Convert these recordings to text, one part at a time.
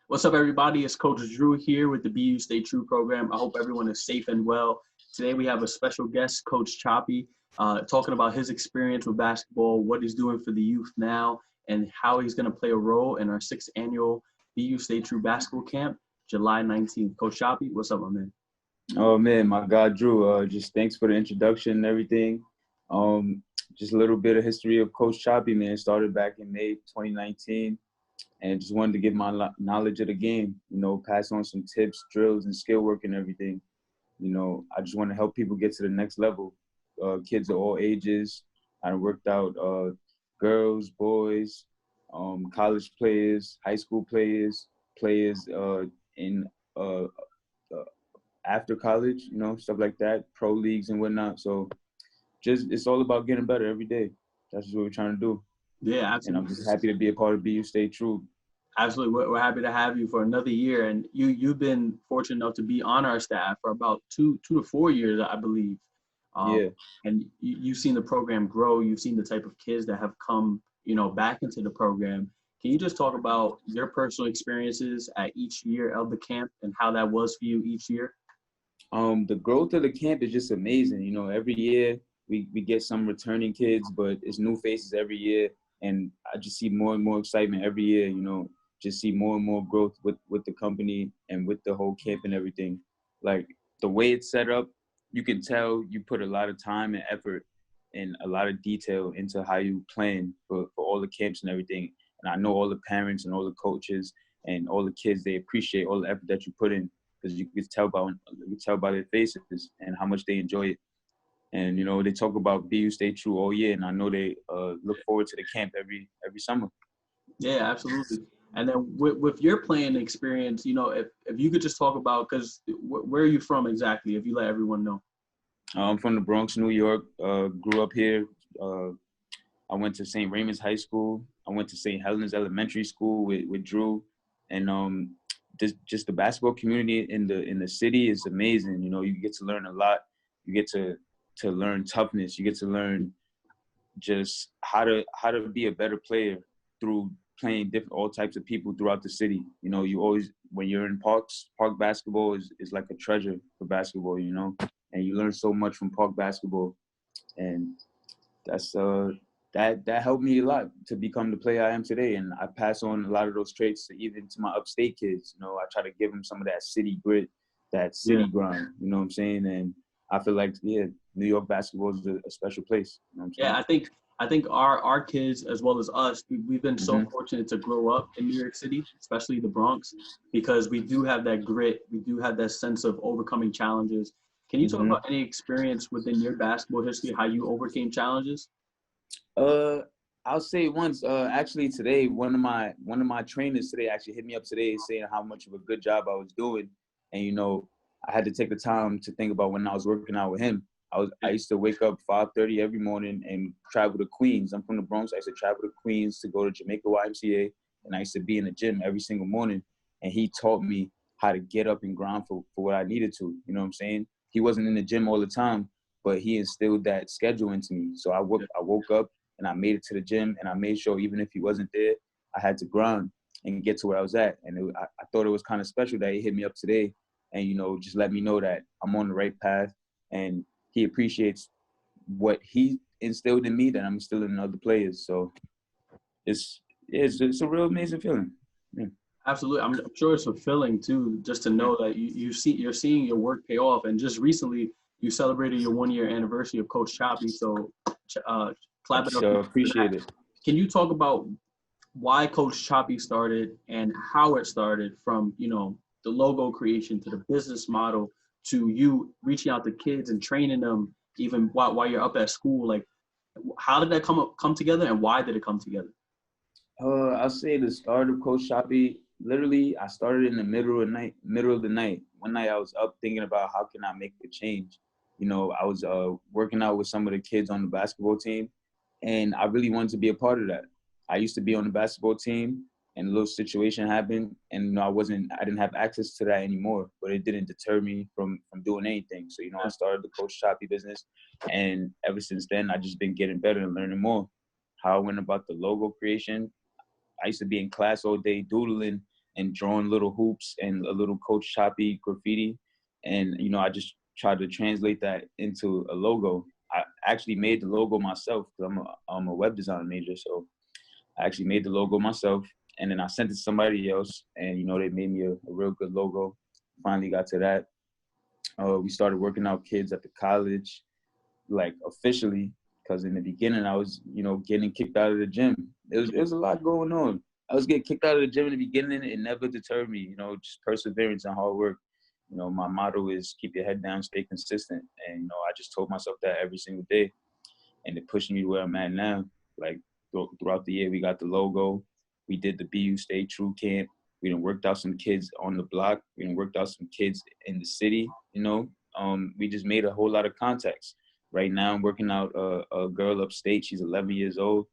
What's up, everybody? It's Coach Drew here with the BU Stay True program. I hope everyone is safe and well. Today we have a special guest, Coach Choppy, talking about his experience with basketball, what he's doing for the youth now, and how he's going to play a role in our 6th annual BU Stay True basketball camp, July 19th. Coach Choppy, what's up, my man? Oh man, my God, Drew. Just thanks for the introduction and everything. Just a little bit of history of Coach Choppy, man. Started back in May 2019, and just wanted to give my knowledge of the game. Pass on some tips, drills, and skill work and everything. I just want to help people get to the next level. Kids of all ages. I worked out girls, boys, college players, high school players, in after college, stuff like that, pro leagues and whatnot. So it's all about getting better every day. That's just what we're trying to do. Yeah, And I'm absolutely. just happy to be a part of BU Stay True. Absolutely. We're happy to have you for another year. And you've been fortunate enough to be on our staff for about two to 4 years, I believe. Yeah. And you've seen the program grow. You've seen the type of kids that have come, back into the program. Can you just talk about your personal experiences at each year of the camp and how that was for you each year? The growth of the camp is just amazing. Every year we get some returning kids, but it's new faces every year. And I just see more and more excitement every year, just see more and more growth with the company and with the whole camp and everything. Like the way it's set up, you can tell you put a lot of time and effort and a lot of detail into how you plan for all the camps and everything. And I know all the parents and all the coaches and all the kids, they appreciate all the effort that you put in, because you can tell by their faces and how much they enjoy it. And they talk about BU Stay True all year, and I know they look forward to the camp every summer. Yeah, absolutely. And then with your playing experience, if you could just talk about, because where are you from exactly, if you let everyone know? I'm from the Bronx, New York. Grew up here. I went to St. Raymond's High School. I went to St. Helens Elementary School with Drew, and just the basketball community in the city is amazing. You get to learn a lot. You get to learn toughness. You get to learn just how to be a better player through playing all types of people throughout the city. You always, when you're in park basketball is like a treasure for basketball. And you learn so much from park basketball, and that's that helped me a lot to become the player I am today. And I pass on a lot of those traits even to my upstate kids. I try to give them some of that city grit, that city grind. You know what I'm saying? And I feel like, New York basketball is a special place. You know what I'm saying? Yeah, I think our kids, as well as us, we've been so fortunate to grow up in New York City, especially the Bronx, because we do have that grit. We do have that sense of overcoming challenges. Can you talk about any experience within your basketball history, how you overcame challenges? I'll say once. Actually, today, one of my trainers today actually hit me up today saying how much of a good job I was doing, and I had to take the time to think about when I was working out with him. I used to wake up 5:30 every morning and travel to Queens. I'm from the Bronx. I used to travel to Queens to go to Jamaica YMCA, and I used to be in the gym every single morning. And he taught me how to get up and grind for what I needed to. You know what I'm saying? He wasn't in the gym all the time, but he instilled that schedule into me. So I woke up and I made it to the gym, and I made sure even if he wasn't there, I had to grind and get to where I was at. And I thought it was kind of special that he hit me up today and, just let me know that I'm on the right path, and he appreciates what he instilled in me that I'm instilling in other players. So it's a real amazing feeling. Yeah. Absolutely. I'm sure it's fulfilling too, just to know that you're seeing your work pay off. And just recently, you celebrated your 1-year anniversary of Coach Choppy. So, clap it up. Appreciate it. Can you talk about why Coach Choppy started and how it started from, the logo creation to the business model to you reaching out to kids and training them even while you're up at school? Like, how did that come together, and why did it come together? I'll say the start of Coach Choppy, literally, I started in the middle of the night. One night I was up thinking about how can I make a change. I was working out with some of the kids on the basketball team, and I really wanted to be a part of that. I used to be on the basketball team, and a little situation happened, and I didn't have access to that anymore, but it didn't deter me from doing anything. So, I started the Coach Choppy business, and ever since then, I just been getting better and learning more. How I went about the logo creation, I used to be in class all day doodling and drawing little hoops and a little Coach Choppy graffiti. And, you know, I just tried to translate that into a logo. I actually made the logo myself because I'm a web design major. So I actually made the logo myself. And then I sent it to somebody else. And, you know, they made me a real good logo. Finally got to that. We started working out kids at the college, like officially, because in the beginning I was, you know, getting kicked out of the gym. It was a lot going on. I was getting kicked out of the gym in the beginning. It never deterred me, you know, just perseverance and hard work. You know, my motto is keep your head down, stay consistent. And, you know, I just told myself that every single day. And it pushed me to where I'm at now. Like throughout the year, we got the logo. We did the BU Stay True camp. We done worked out some kids on the block. We done worked out some kids in the city, you know. We just made a whole lot of contacts. Right now, I'm working out a girl upstate. She's 11 years old.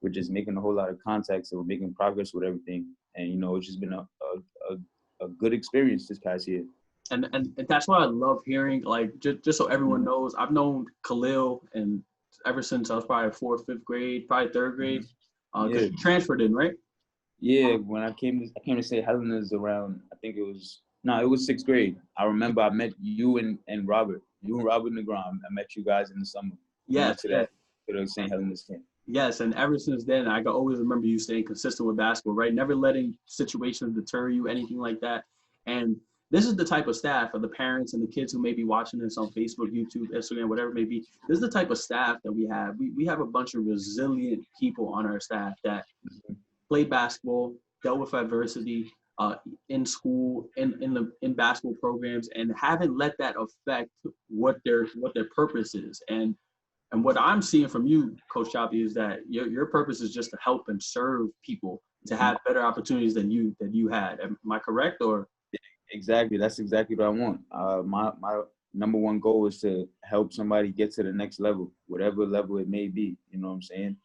We're just making a whole lot of contacts, and we're making progress with everything. And, you know, it's just been a good experience this past year. And that's what I love hearing. Like just so everyone knows, I've known Khalil and ever since I was probably fourth, fifth grade, probably third grade. Because you transferred in, right? Yeah, when I came to St. Helena's around, I think it was sixth grade. I remember I met you and Robert. You and Robert Negron. I met you guys in the summer. Yes. To the St. Helena's camp. Yes, and ever since then, I can always remember you staying consistent with basketball, right? Never letting situations deter you, anything like that. And this is the type of staff, for the parents and the kids who may be watching this on Facebook, YouTube, Instagram, whatever it may be. This is the type of staff that we have. We have a bunch of resilient people on our staff that played basketball, dealt with adversity in school, in basketball programs, and haven't let that affect what their purpose is. And what I'm seeing from you, Coach Choppy, is that your purpose is just to help and serve people to have better opportunities than you had. Am I correct? Or exactly, that's exactly what I want. My number one goal is to help somebody get to the next level, whatever level it may be. You know what I'm saying?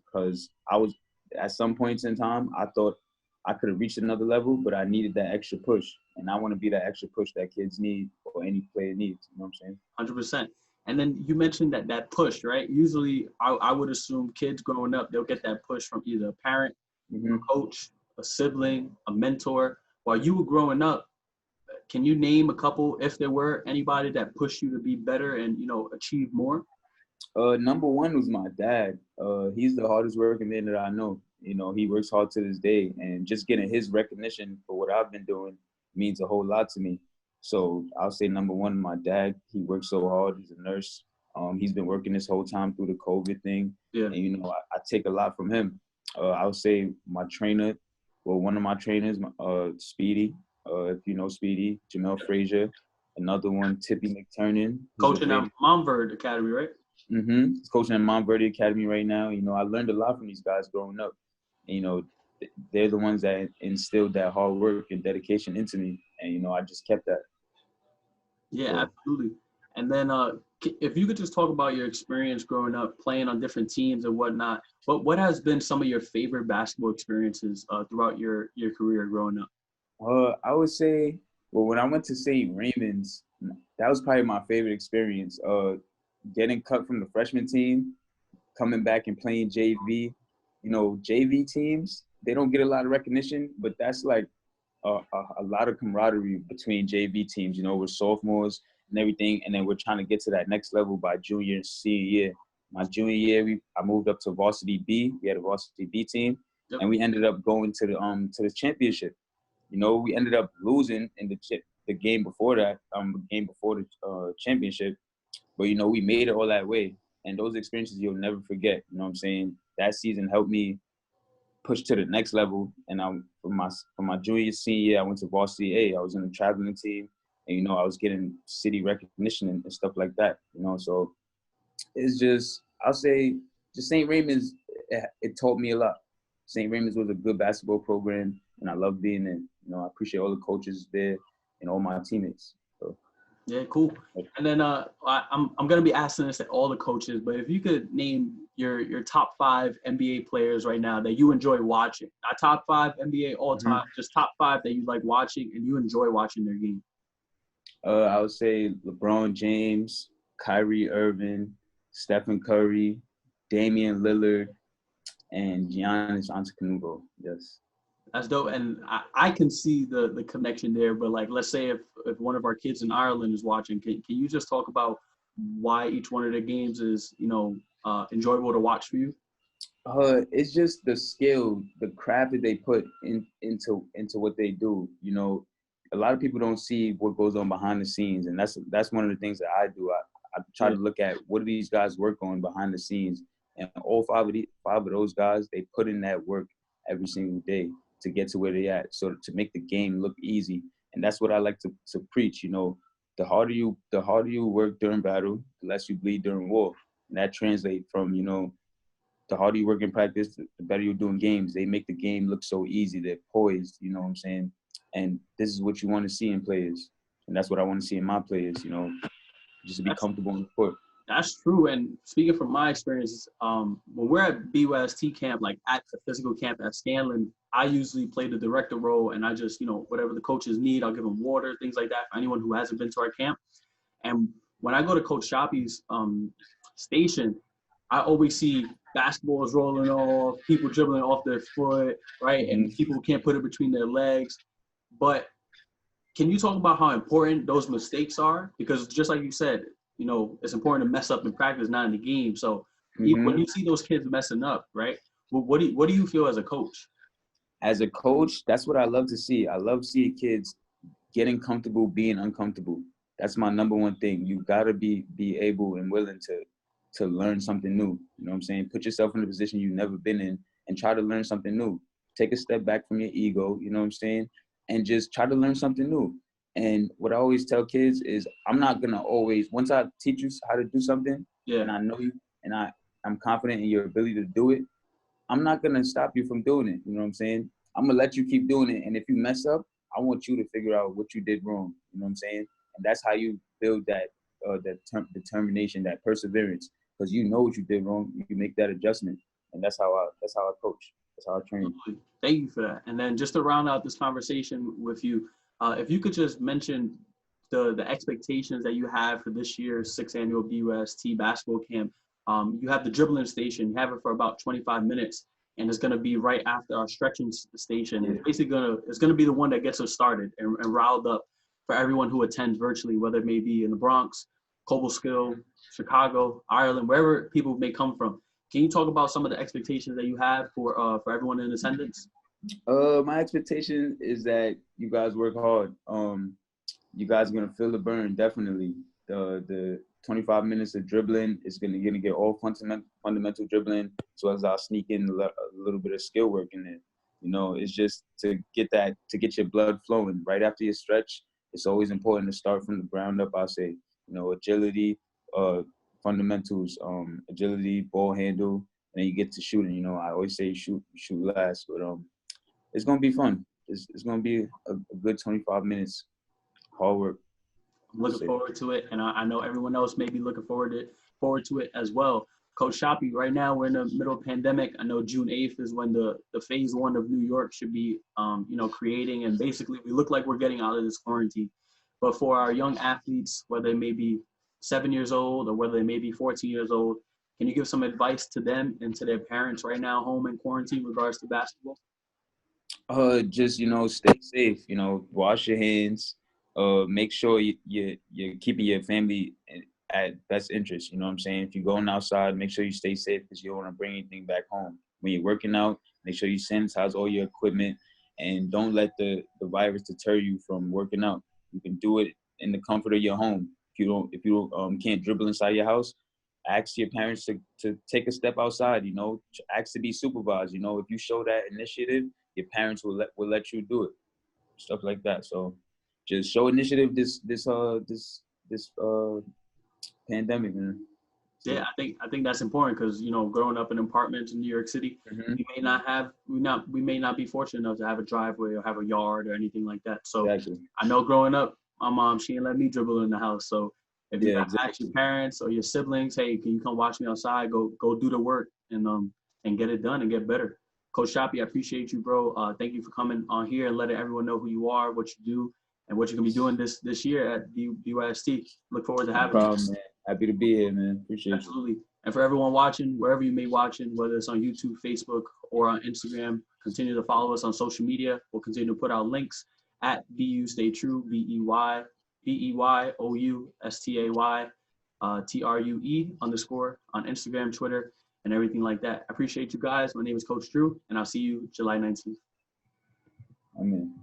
Because I was at some points in time, I thought I could have reached another level, but I needed that extra push, and I want to be that extra push that kids need or any player needs. You know what I'm100%. saying? And then you mentioned that push, right? Usually, I would assume kids growing up, they'll get that push from either a parent, a coach, a sibling, a mentor. While you were growing up, can you name a couple, if there were anybody that pushed you to be better and, you know, achieve more? Number one was my dad. He's the hardest working man that I know. You know, he works hard to this day, and just getting his recognition for what I've been doing means a whole lot to me. So I'll say number one, my dad. He works so hard. He's a nurse. He's been working this whole time through the COVID thing. Yeah. And, you know, I take a lot from him. I would say my trainer, well, one of my trainers, Speedy, if you know Speedy, Jamel Frazier. Another one, Tippy McTurnan. Coaching at Montverde Academy, right? He's coaching at Montverde Academy right now. You know, I learned a lot from these guys growing up. And, you know, they're the ones that instilled that hard work and dedication into me. And, you know, I just kept that. Yeah, so. Absolutely. And then if you could just talk about your experience growing up, playing on different teams and whatnot, what has been some of your favorite basketball experiences throughout your career growing up? I would say, well, when I went to St. Raymond's, that was probably my favorite experience. Getting cut from the freshman team, coming back and playing JV. You know, JV teams, they don't get a lot of recognition, but that's like a lot of camaraderie between JV teams. You know, we're sophomores and everything, and then we're trying to get to that next level by junior and senior year. My junior year, I moved up to varsity B. We had a varsity B team, and we ended up going to the championship. You know, we ended up losing in the game before that, the championship. But, you know, we made it all that way. And those experiences you'll never forget. You know what I'm saying? That season helped me push to the next level. And from my junior, senior year, I went to varsity A. I was in the traveling team. And, you know, I was getting city recognition and stuff like that. You know, so it's just, I'll say, just St. Raymond's, it taught me a lot. St. Raymond's was a good basketball program, and I love being in. You know, I appreciate all the coaches there and all my teammates. So. Yeah, cool. And then I'm gonna be asking this to all the coaches, but if you could name your top 5 NBA players right now that you enjoy watching, not top 5 NBA all time, just top 5 that you like watching and you enjoy watching their game. I would say LeBron James, Kyrie Irving, Stephen Curry, Damian Lillard, and Giannis Antetokounmpo. Yes. That's dope, and I can see the connection there. But like, let's say if one of our kids in Ireland is watching, can you just talk about why each one of the games is enjoyable to watch for you? It's just the skill, the craft that they put into what they do. You know, a lot of people don't see what goes on behind the scenes, and that's one of the things that I do. I try to look at what do these guys work on behind the scenes, and all five of those guys, they put in that work every single day to get to where they at, so to make the game look easy. And that's what I like to preach. You know, the harder you work during battle, the less you bleed during war, and that translates from the harder you work in practice, the better you do in games. They make the game look so easy. They're poised, you know what I'm saying? And this is what you want to see in players. And that's what I want to see in my players, just to be That's comfortable in the court. That's true. And speaking from my experiences, when we're at BUST camp, like at the physical camp at Scanlon, I usually play the director role, and I just, whatever the coaches need, I'll give them water, things like that for anyone who hasn't been to our camp. And when I go to Coach Choppy's station, I always see basketballs rolling off, people dribbling off their foot, right? And Mm-hmm. people can't put it between their legs. But can you talk about how important those mistakes are? Because just like you said, it's important to mess up in practice, not in the game. So when Mm-hmm. you see those kids messing up, right? What do you feel as a coach? As a coach, that's what I love to see. I love seeing kids getting comfortable being uncomfortable. That's my number one thing. You gotta be able and willing to learn something new. You know what I'm saying? Put yourself in a position you've never been in and try to learn something new. Take a step back from your ego, you know what I'm saying? And just try to learn something new. And what I always tell kids is I'm not gonna always, once I teach you how to do something Yeah, and I know you and I'm confident in your ability to do it, I'm not gonna stop you from doing it. You know what I'm saying? I'm gonna let you keep doing it. And if you mess up, I want you to figure out what you did wrong. You know what I'm saying? And that's how you build determination, that perseverance, because you know what you did wrong. You make that adjustment, and that's how I coach. That's how I train. absolutely. Thank you for that. And then just to round out this conversation with you, if you could just mention the expectations that you have for this year's sixth annual BUST basketball camp. You have the dribbling station. You have it for about 25 minutes, and it's going to be right after our stretching station. Yeah. It's basically gonna be the one that gets us started and riled up for everyone who attends virtually, whether it may be in the Bronx, Cobleskill, Chicago, Ireland, wherever people may come from. Can you talk about some of the expectations that you have for everyone in attendance? My expectation is that you guys work hard. You guys are gonna feel the burn, definitely. The 25 minutes of dribbling is gonna get all fundamental dribbling, as well as I'll sneak in a little bit of skill work in there. It's just to get your blood flowing right after your stretch. It's always important to start from the ground up. I say, agility, uh, fundamentals, agility, ball handle, and then you get to shooting. I always say shoot last, but it's gonna be fun. It's gonna be a good 25 minutes, hard work. I'm looking forward to it, and I know everyone else may be looking forward to it as well. Coach Choppy, right now we're in the middle of pandemic. I know June 8th is when the phase one of New York should be, creating, and basically we look like we're getting out of this quarantine. But for our young athletes, whether they may be 7 years old or whether they may be 14 years old, can you give some advice to them and to their parents right now home in quarantine in regards to basketball? Just stay safe. Wash your hands. Make sure you're keeping your family at best interest. You know what I'm saying? If you're going outside, make sure you stay safe because you don't want to bring anything back home. When you're working out, make sure you sanitize all your equipment and don't let the virus deter you from working out. You can do it in the comfort of your home. If you can't dribble inside your house, ask your parents to take a step outside. Ask to be supervised. If you show that initiative, your parents will let you do it, stuff like that. So just show initiative this pandemic, man. Yeah, I think that's important because growing up in apartments in New York City, Mm-hmm. we may not be fortunate enough to have a driveway or have a yard or anything like that. So Exactly. I know growing up, my mom, she didn't let me dribble in the house. So if you Yeah, got to ask your exactly. parents or your siblings, hey, can you come watch me outside? Go do the work and get it done and get better. Coach Choppy, I appreciate you, bro. Thank you for coming on here and letting everyone know who you are, what you do, and what you're gonna be doing this year at BYST. Look forward to No having you. problem, man. Happy to be here, man. Appreciate you. Absolutely. And for everyone watching, whether you may watching, whether it's on YouTube, Facebook, or on Instagram, Continue to follow us on social media. We'll continue to put out links at BU Stay True, BEYOUSTAY TRUE on Instagram, Twitter, and everything like that. I appreciate you guys. My name is Coach Drew, and I'll see you July 19th. Amen.